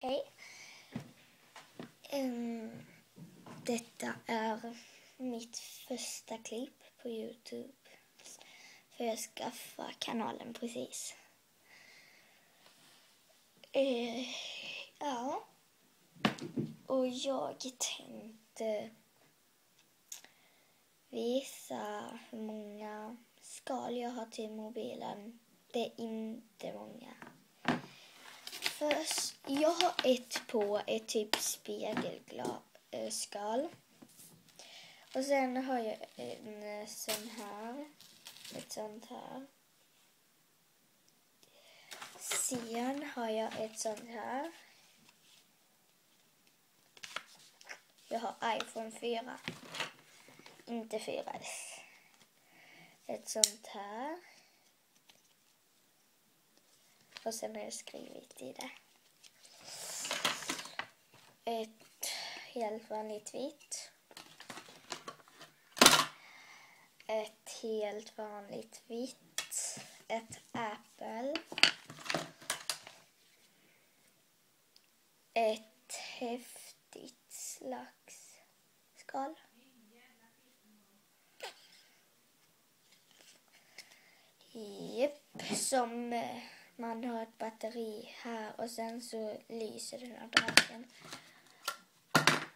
Hej. Detta är mitt första klipp på YouTube. För jag skaffade kanalen precis. Ja. Och jag tänkte visa hur många skal jag har till mobilen. Det är inte många. Först, jag har ett typ spegelskal. Och sen har jag en sån här. Ett sånt här. Sen har jag ett sånt här. Jag har iPhone 4. Inte 4S. Ett sånt här. Och sen har jag skrivit i det. Ett helt vanligt vitt. Ett helt vanligt vitt. Ett Apple. Ett häftigt slags skal. Som man har ett batteri här och sen så lyser den här draken.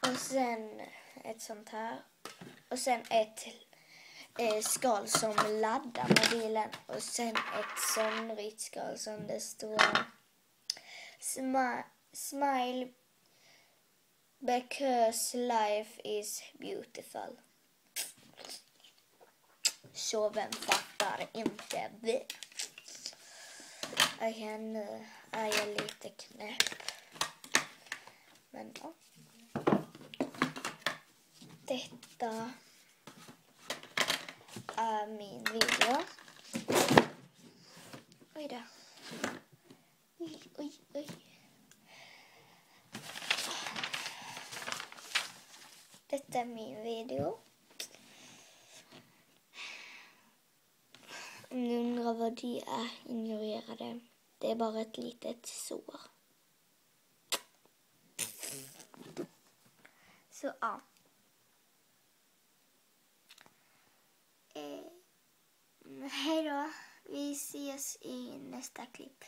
Och sen ett sånt här. Och sen ett skal som laddar mobilen. Och sen ett somrigt skal som det står Smile because life is beautiful. Så vem fattar inte det? Nu är jag lite knäpp. Men ja. Detta är min video. Oj då. Oj. Detta är min video. Om ni undrar vad det är, ignorera det. Det är bara ett litet sår. Så ja. Hej då. Vi ses i nästa klipp.